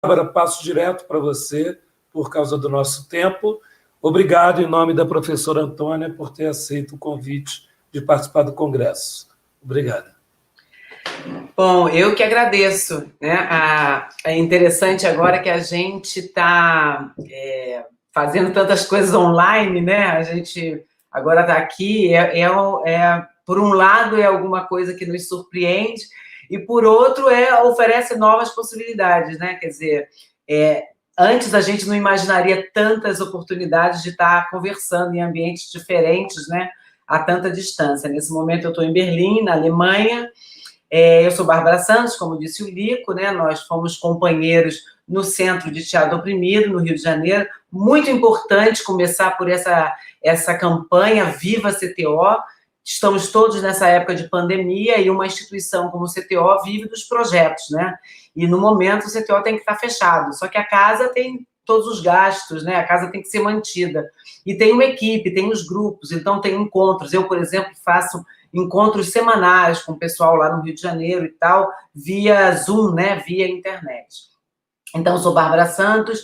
Bárbara, passo direto para você, por causa do nosso tempo. Obrigado, em nome da professora Antônia, por ter aceito o convite de participar do Congresso. Obrigada. Bom, eu que agradeço, né? É interessante agora que a gente está fazendo tantas coisas online, né? A gente agora está aqui, por um lado é alguma coisa que nos surpreende, e por outro oferece novas possibilidades, né? Quer dizer, antes a gente não imaginaria tantas oportunidades de estar conversando em ambientes diferentes, né? A tanta distância. Nesse momento eu estou em Berlim, na Alemanha. Eu sou Bárbara Santos, como disse o Lico, né? Nós fomos companheiros no Centro de Teatro Oprimido, no Rio de Janeiro. Muito importante começar por essa campanha Viva CTO. Estamos todos nessa época de pandemia e uma instituição como o CTO vive dos projetos, né? E no momento o CTO tem que estar fechado, só que a casa tem todos os gastos, né? A casa tem que ser mantida. E tem uma equipe, tem os grupos, então tem encontros. Eu, por exemplo, faço encontros semanais com o pessoal lá no Rio de Janeiro e tal, via Zoom, né, via internet. Então, eu sou Bárbara Santos,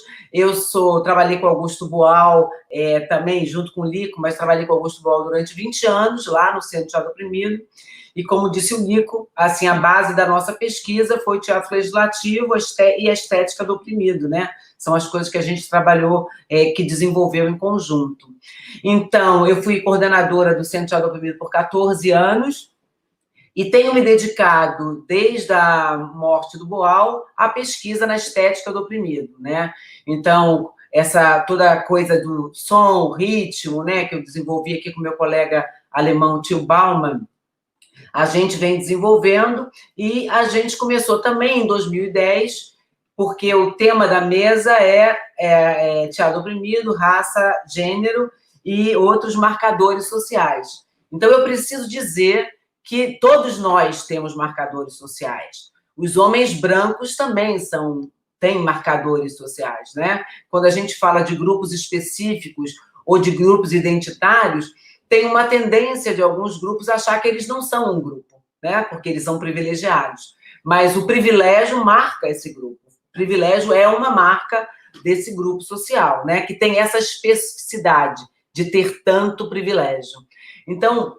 trabalhei com Augusto Boal, também junto com o Lico, mas trabalhei com Augusto Boal durante 20 anos, lá no Centro de Teatro Oprimido, e como disse o Lico, assim, a base da nossa pesquisa foi o teatro legislativo e a estética do oprimido, né? São as coisas que a gente trabalhou, que desenvolveu em conjunto. Então, eu fui coordenadora do Centro de Teatro Oprimido por 14 anos, e tenho me dedicado, desde a morte do Boal, à pesquisa na estética do oprimido, né? Então, toda a coisa do som, ritmo, né, que eu desenvolvi aqui com meu colega alemão, Till Baumann, a gente vem desenvolvendo, e a gente começou também em 2010, porque o tema da mesa é teatro oprimido, raça, gênero e outros marcadores sociais. Então, eu preciso dizer que todos nós temos marcadores sociais. Os homens brancos também têm marcadores sociais, né? Quando a gente fala de grupos específicos ou de grupos identitários, tem uma tendência de alguns grupos achar que eles não são um grupo, né? Porque eles são privilegiados. Mas o privilégio marca esse grupo. O privilégio é uma marca desse grupo social, né? Que tem essa especificidade de ter tanto privilégio. Então,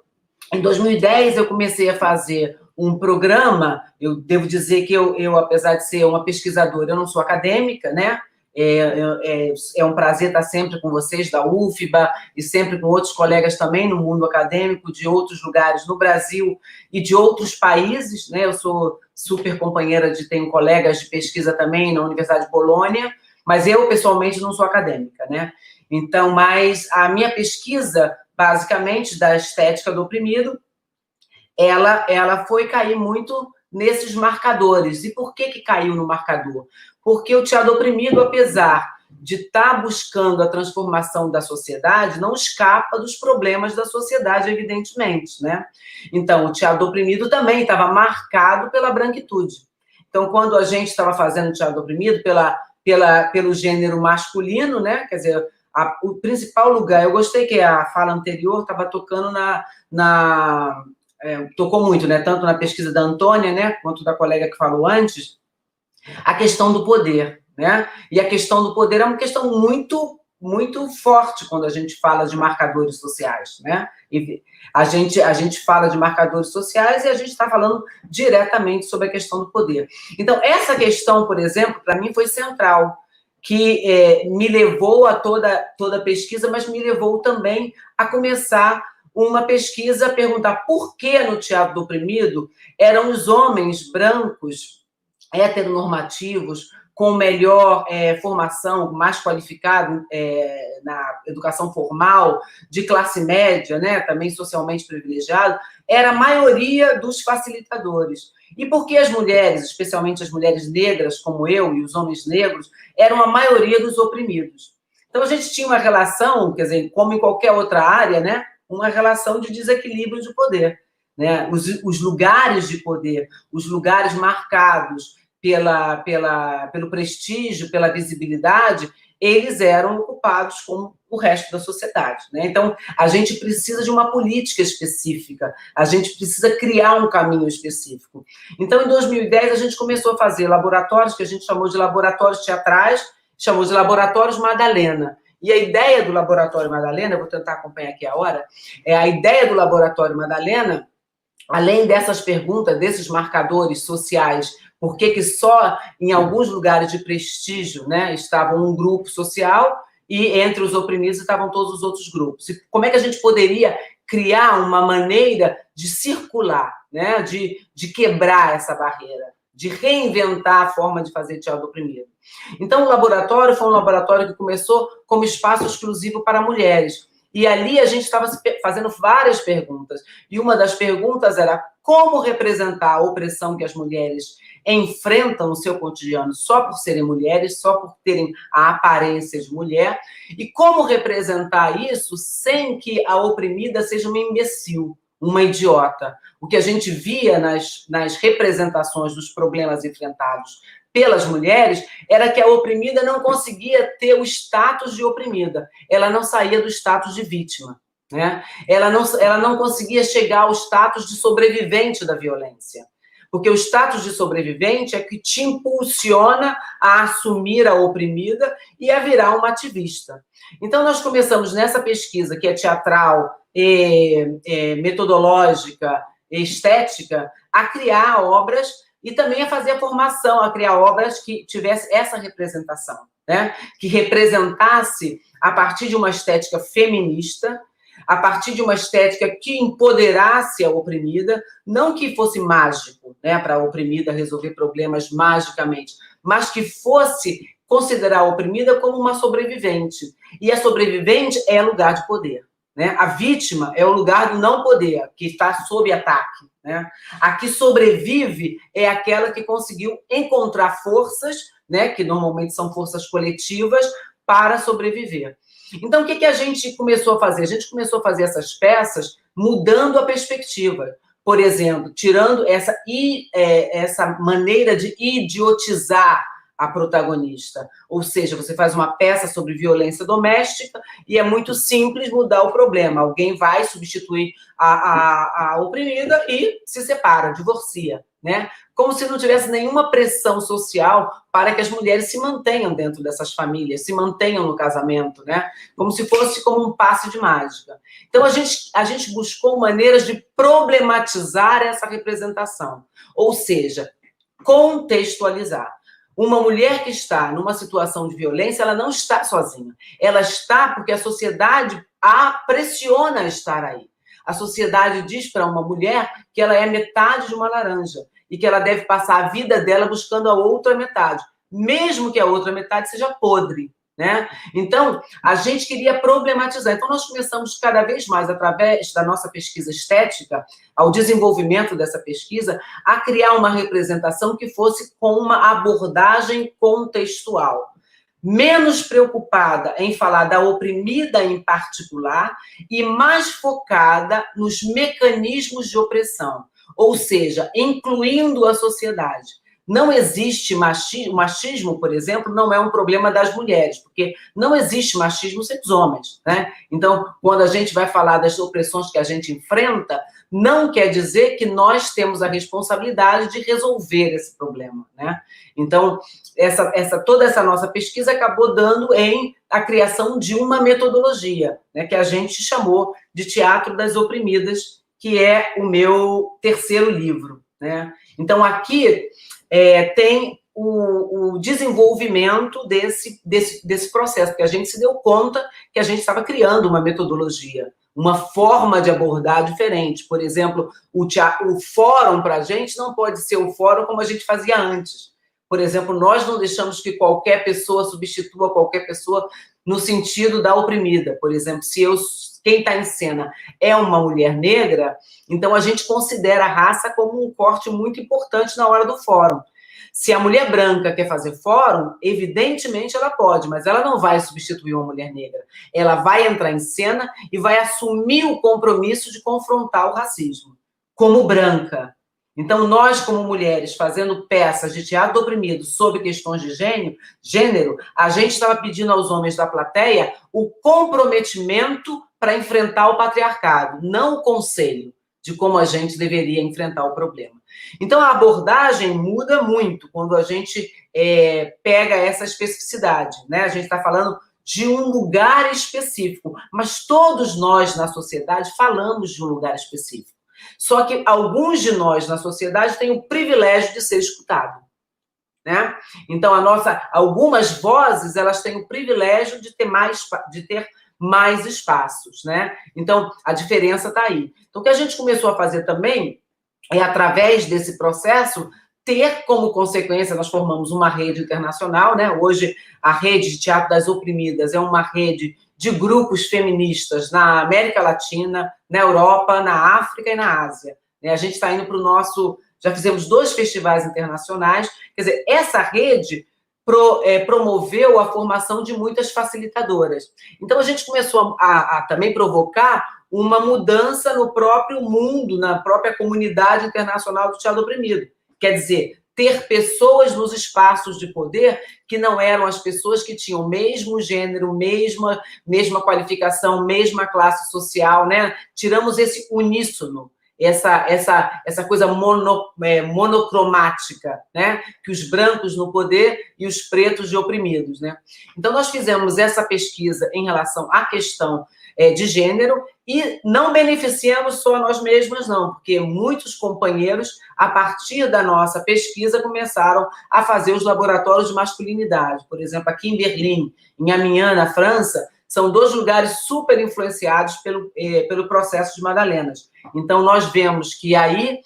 em 2010, eu comecei a fazer um programa. Eu devo dizer que eu, apesar de ser uma pesquisadora, eu não sou acadêmica, né? É um prazer estar sempre com vocês da UFBA e sempre com outros colegas também no mundo acadêmico de outros lugares no Brasil e de outros países, né? Eu sou super companheira tenho colegas de pesquisa também na Universidade de Bolonha, mas eu, pessoalmente, não sou acadêmica, né? Então, mas a minha pesquisa, basicamente, da estética do oprimido, ela foi cair muito nesses marcadores. E por que caiu no marcador? Porque o teatro oprimido, apesar de estar buscando a transformação da sociedade, não escapa dos problemas da sociedade, evidentemente, né? Então, o teatro oprimido também estava marcado pela branquitude. Então, quando a gente estava fazendo teatro oprimido pelo gênero masculino, né? Quer dizer, o principal lugar, eu gostei que a fala anterior estava tocando tocou muito, né? Tanto na pesquisa da Antônia, né? Quanto da colega que falou antes, a questão do poder, né? E a questão do poder é uma questão muito, muito forte quando a gente fala de marcadores sociais, né? E a gente fala de marcadores sociais e a gente está falando diretamente sobre a questão do poder. Então, essa questão, por exemplo, para mim foi central, que me levou a toda a pesquisa, mas me levou também a começar uma pesquisa a perguntar por que no teatro do oprimido eram os homens brancos, heteronormativos, com melhor formação, mais qualificado na educação formal, de classe média, né, também socialmente privilegiado, era a maioria dos facilitadores. E por que as mulheres, especialmente as mulheres negras, como eu, e os homens negros, eram a maioria dos oprimidos? Então, a gente tinha uma relação, quer dizer, como em qualquer outra área, né, uma relação de desequilíbrio de poder, né? Os lugares de poder, os lugares marcados pelo prestígio, pela visibilidade, eles eram ocupados como o resto da sociedade, né? Então, a gente precisa de uma política específica, a gente precisa criar um caminho específico. Então, em 2010, a gente começou a fazer laboratórios, que a gente chamou de laboratórios teatrais, chamou de Laboratórios Madalena. E a ideia do Laboratório Madalena, eu vou tentar acompanhar aqui a hora, a ideia do Laboratório Madalena, além dessas perguntas, desses marcadores sociais, por que só em alguns lugares de prestígio, né, estava um grupo social e entre os oprimidos estavam todos os outros grupos? E como é que a gente poderia criar uma maneira de circular, né, de quebrar essa barreira, de reinventar a forma de fazer teatro do oprimido? Então, o laboratório foi um laboratório que começou como espaço exclusivo para mulheres. E ali a gente estava fazendo várias perguntas. E uma das perguntas era como representar a opressão que as mulheres enfrentam no seu cotidiano só por serem mulheres, só por terem a aparência de mulher, e como representar isso sem que a oprimida seja uma imbecil, uma idiota. O que a gente via nas representações dos problemas enfrentados pelas mulheres era que a oprimida não conseguia ter o status de oprimida, ela não saía do status de vítima, né? Ela não conseguia chegar ao status de sobrevivente da violência, porque o status de sobrevivente é que te impulsiona a assumir a oprimida e a virar uma ativista. Então, nós começamos nessa pesquisa, que é teatral, metodológica, estética, a criar obras e também a fazer a formação, a criar obras que tivesse essa representação, né? Que representasse a partir de uma estética feminista, a partir de uma estética que empoderasse a oprimida, não que fosse mágico, né, para a oprimida resolver problemas magicamente, mas que fosse considerar a oprimida como uma sobrevivente. E a sobrevivente é lugar de poder, né? A vítima é o lugar do não poder, que está sob ataque, né? A que sobrevive é aquela que conseguiu encontrar forças, né, que normalmente são forças coletivas, para sobreviver. Então, o que a gente começou a fazer? A gente começou a fazer essas peças mudando a perspectiva. Por exemplo, tirando essa maneira de idiotizar a protagonista. Ou seja, você faz uma peça sobre violência doméstica e é muito simples mudar o problema. Alguém vai substituir a oprimida e se separa, divorcia, né? Como se não tivesse nenhuma pressão social para que as mulheres se mantenham dentro dessas famílias, se mantenham no casamento, né? Como se fosse como um passe de mágica. Então, a gente buscou maneiras de problematizar essa representação, ou seja, contextualizar. Uma mulher que está numa situação de violência, ela não está sozinha. Ela está porque a sociedade a pressiona a estar aí. A sociedade diz para uma mulher que ela é metade de uma laranja e que ela deve passar a vida dela buscando a outra metade, mesmo que a outra metade seja podre, né? Então, a gente queria problematizar. Então, nós começamos cada vez mais, através da nossa pesquisa estética, ao desenvolvimento dessa pesquisa, a criar uma representação que fosse com uma abordagem contextual, menos preocupada em falar da oprimida em particular e mais focada nos mecanismos de opressão, ou seja, incluindo a sociedade. Não existe machismo. Machismo, por exemplo, não é um problema das mulheres, porque não existe machismo sem os homens, né? Então, quando a gente vai falar das opressões que a gente enfrenta, não quer dizer que nós temos a responsabilidade de resolver esse problema, né? Então, toda essa nossa pesquisa acabou dando em a criação de uma metodologia, né, que a gente chamou de Teatro das Oprimidas, que é o meu terceiro livro, né? Então, aqui tem o desenvolvimento desse processo, porque a gente se deu conta que a gente estava criando uma metodologia, uma forma de abordar diferente. Por exemplo, o fórum para a gente não pode ser o fórum como a gente fazia antes. Por exemplo, nós não deixamos que qualquer pessoa substitua qualquer pessoa no sentido da oprimida. Por exemplo, se quem está em cena é uma mulher negra, então a gente considera a raça como um corte muito importante na hora do fórum. Se a mulher branca quer fazer fórum, evidentemente ela pode, mas ela não vai substituir uma mulher negra. Ela vai entrar em cena e vai assumir o compromisso de confrontar o racismo, como branca. Então, nós, como mulheres, fazendo peças de teatro do oprimido sobre questões de gênero, a gente estava pedindo aos homens da plateia o comprometimento para enfrentar o patriarcado, não o conselho de como a gente deveria enfrentar o problema. Então, a abordagem muda muito quando a gente pega essa especificidade, né? A gente está falando de um lugar específico, mas todos nós na sociedade falamos de um lugar específico. Só que alguns de nós na sociedade têm o privilégio de ser escutado, né? Então, algumas vozes, elas têm o privilégio de ter mais espaços, né? Então, a diferença está aí. Então, o que a gente começou a fazer também é, através desse processo, ter como consequência, nós formamos uma rede internacional, né? Hoje, a Rede de Teatro das Oprimidas é uma rede de grupos feministas na América Latina, na Europa, na África e na Ásia. A gente está indo para o nosso... Já fizemos 2 festivais internacionais. Quer dizer, essa rede promoveu a formação de muitas facilitadoras. Então, a gente começou a também provocar uma mudança no próprio mundo, na própria comunidade internacional do teatro oprimido. Quer dizer, ter pessoas nos espaços de poder que não eram as pessoas que tinham o mesmo gênero, mesma qualificação, mesma classe social, né? Tiramos esse uníssono, essa coisa monocromática, né? Que os brancos no poder e os pretos de oprimidos, né? Então, nós fizemos essa pesquisa em relação à questão de gênero e não beneficiamos só nós mesmas, não, porque muitos companheiros, a partir da nossa pesquisa, começaram a fazer os laboratórios de masculinidade. Por exemplo, aqui em Berlim, em Amiens, na França, são 2 lugares super influenciados pelo processo de Madalenas. Então, nós vemos que aí,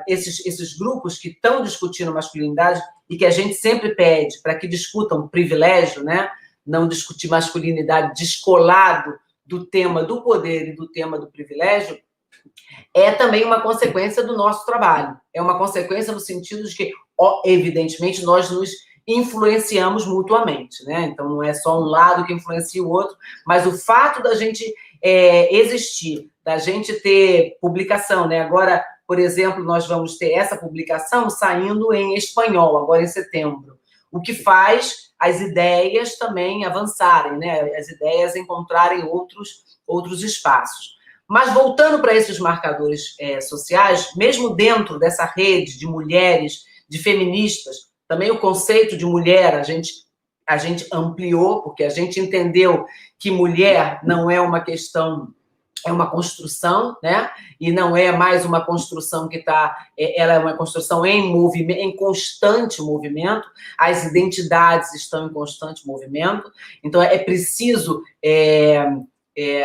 esses grupos que estão discutindo masculinidade e que a gente sempre pede para que discutam privilégio, né? Não discutir masculinidade descolado do tema do poder e do tema do privilégio, é também uma consequência do nosso trabalho. É uma consequência no sentido de que, evidentemente, nós nos influenciamos mutuamente, né? Então, não é só um lado que influencia o outro, mas o fato da gente existir, da gente ter publicação, né? Agora, por exemplo, nós vamos ter essa publicação saindo em espanhol, agora em setembro, o que faz as ideias também avançarem, né? As ideias encontrarem outros espaços. Mas voltando para esses marcadores sociais, mesmo dentro dessa rede de mulheres, de feministas, também o conceito de mulher a gente ampliou, porque a gente entendeu que mulher não é uma questão, é uma construção, né? E não é mais uma construção que ela é uma construção em movimento, em constante movimento. As identidades estão em constante movimento. Então, é preciso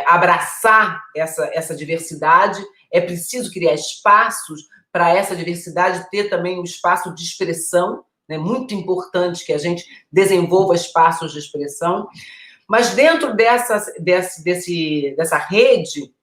abraçar essa diversidade, é preciso criar espaços para essa diversidade ter também um espaço de expressão. É muito importante que a gente desenvolva espaços de expressão. Mas dentro dessa rede,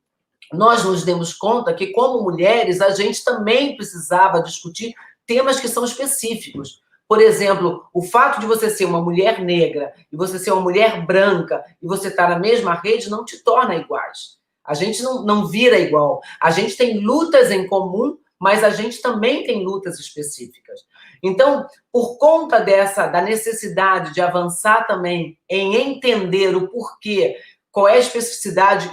nós nos demos conta que, como mulheres, a gente também precisava discutir temas que são específicos. Por exemplo, o fato de você ser uma mulher negra e você ser uma mulher branca e você estar na mesma rede não te torna iguais. A gente não vira igual. A gente tem lutas em comum, mas a gente também tem lutas específicas. Então, por conta da necessidade de avançar também em entender o porquê, qual é a especificidade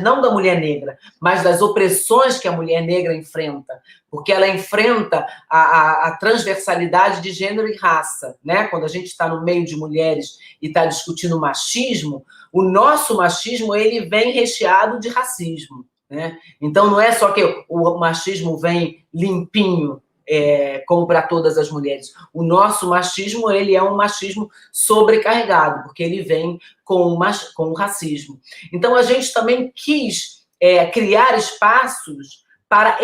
não da mulher negra, mas das opressões que a mulher negra enfrenta, porque ela enfrenta a transversalidade de gênero e raça, né? Quando a gente está no meio de mulheres e está discutindo machismo, o nosso machismo ele vem recheado de racismo, né? Então, não é só que o machismo vem limpinho, como para todas as mulheres. O nosso machismo, ele é um machismo sobrecarregado, porque ele vem com o racismo. Então, a gente também quis criar espaços para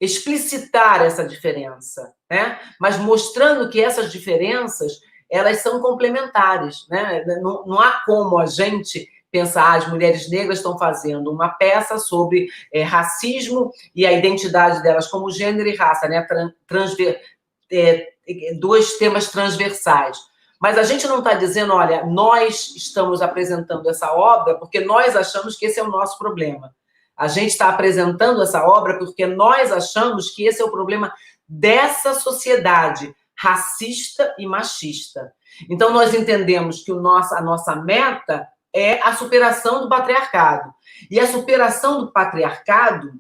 explicitar essa diferença, né? Mas mostrando que essas diferenças, elas são complementares, né? Não há como a gente pensar, as mulheres negras estão fazendo uma peça sobre racismo e a identidade delas como gênero e raça, né? 2 temas transversais. Mas a gente não está dizendo, olha, nós estamos apresentando essa obra porque nós achamos que esse é o nosso problema. A gente está apresentando essa obra porque nós achamos que esse é o problema dessa sociedade racista e machista. Então, nós entendemos que a nossa meta é a superação do patriarcado. E a superação do patriarcado,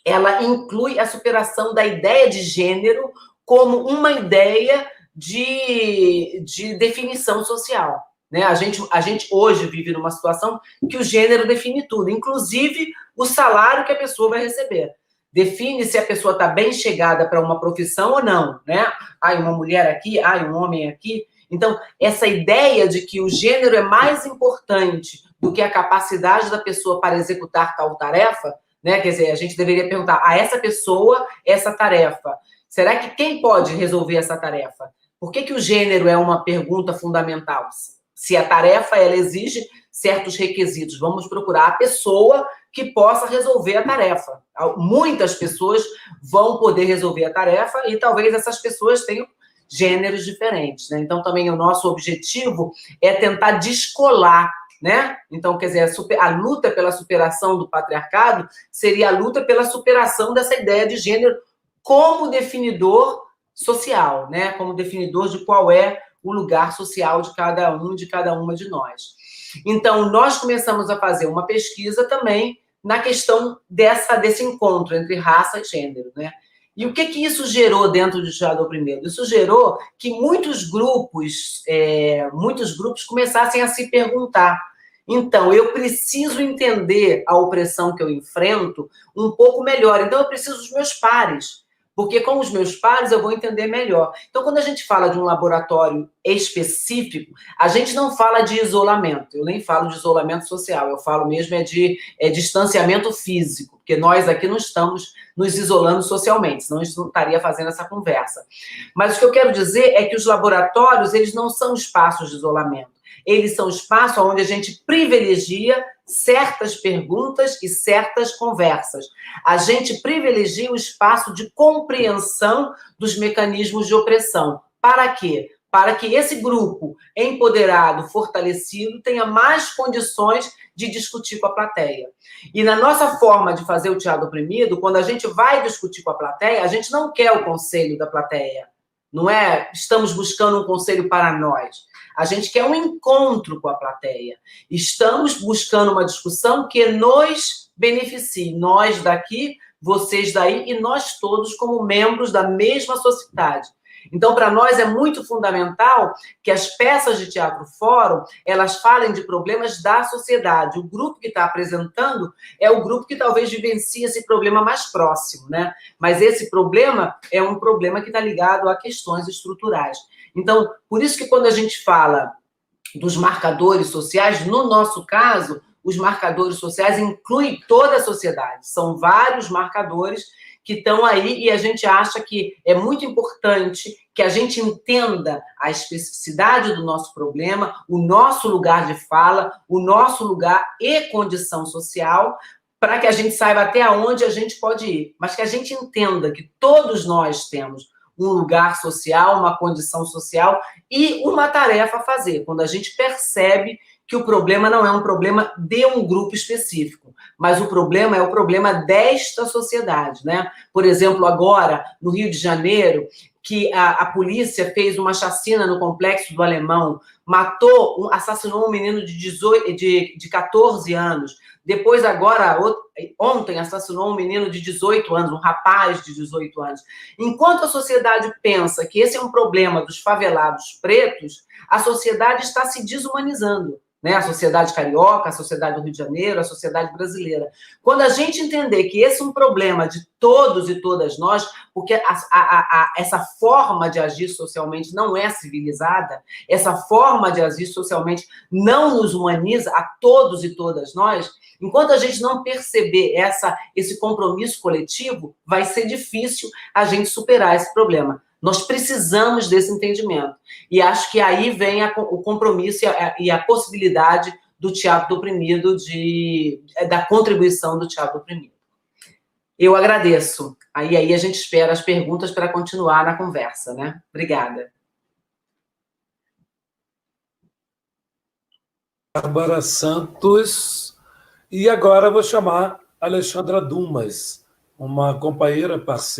ela inclui a superação da ideia de gênero como uma ideia de definição social. Né? A gente hoje vive numa situação que o gênero define tudo, inclusive o salário que a pessoa vai receber. Define se a pessoa está bem chegada para uma profissão ou não. Né? Uma mulher aqui, um homem aqui. Então, essa ideia de que o gênero é mais importante do que a capacidade da pessoa para executar tal tarefa, né? Quer dizer, a gente deveria perguntar a essa pessoa essa tarefa. Será que quem pode resolver essa tarefa? Por que o gênero é uma pergunta fundamental? Se a tarefa ela exige certos requisitos, vamos procurar a pessoa que possa resolver a tarefa. Muitas pessoas vão poder resolver a tarefa e talvez essas pessoas tenham gêneros diferentes, né? Então, também o nosso objetivo é tentar descolar, né? Então, quer dizer, a luta pela superação do patriarcado seria a luta pela superação dessa ideia de gênero como definidor social, né? Como definidor de qual é o lugar social de cada um, de cada uma de nós. Então, nós começamos a fazer uma pesquisa também na questão desse encontro entre raça e gênero, né? E o que isso gerou dentro do teatro do oprimido? Isso gerou que muitos grupos começassem a se perguntar. Então, eu preciso entender a opressão que eu enfrento um pouco melhor. Então, eu preciso dos meus pares. Porque com os meus pares eu vou entender melhor. Então, quando a gente fala de um laboratório específico, a gente não fala de isolamento. Eu nem falo de isolamento social. Eu falo mesmo de distanciamento físico. Porque nós aqui não estamos nos isolando socialmente, senão a gente não estaria fazendo essa conversa. Mas o que eu quero dizer é que os laboratórios, eles não são espaços de isolamento. Eles são espaços onde a gente privilegia certas perguntas e certas conversas. A gente privilegia o espaço de compreensão dos mecanismos de opressão. Para quê? Para que esse grupo empoderado, fortalecido, tenha mais condições de discutir com a plateia. E na nossa forma de fazer o teatro oprimido, quando a gente vai discutir com a plateia, a gente não quer o conselho da plateia. Não é estamos buscando um conselho para nós. A gente quer um encontro com a plateia. Estamos buscando uma discussão que nos beneficie. Nós daqui, vocês daí e nós todos como membros da mesma sociedade. Então, para nós é muito fundamental que as peças de teatro fórum, elas falem de problemas da sociedade. O grupo que está apresentando é o grupo que talvez vivencie esse problema mais próximo, né? Mas esse problema é um problema que está ligado a questões estruturais. Então, por isso que quando a gente fala dos marcadores sociais, no nosso caso, os marcadores sociais incluem toda a sociedade. São vários marcadores que estão aí e a gente acha que é muito importante que a gente entenda a especificidade do nosso problema, o nosso lugar de fala, o nosso lugar e condição social, para que a gente saiba até onde a gente pode ir. Mas que a gente entenda que todos nós temos um lugar social, uma condição social e uma tarefa a fazer. Quando a gente percebe que o problema não é um problema de um grupo específico, mas o problema é o problema desta sociedade, né? Por exemplo, agora, no Rio de Janeiro, que a polícia fez uma chacina no Complexo do Alemão, assassinou um menino de 14 anos. Depois, agora, ontem, assassinou um menino de 18 anos, um rapaz de 18 anos. Enquanto a sociedade pensa que esse é um problema dos favelados pretos, a sociedade está se desumanizando. Né? A sociedade carioca, a sociedade do Rio de Janeiro, a sociedade brasileira. Quando a gente entender que esse é um problema de todos e todas nós, porque essa forma de agir socialmente não é civilizada, essa forma de agir socialmente não nos humaniza a todos e todas nós, enquanto a gente não perceber esse compromisso coletivo, vai ser difícil a gente superar esse problema. Nós precisamos desse entendimento. E acho que aí vem o compromisso e a possibilidade do teatro do oprimido, da contribuição do teatro do oprimido. Eu agradeço. Aí a gente espera as perguntas para continuar na conversa, né? Obrigada. Bárbara Santos. E agora vou chamar a Alexandra Dumas, uma companheira, parceira,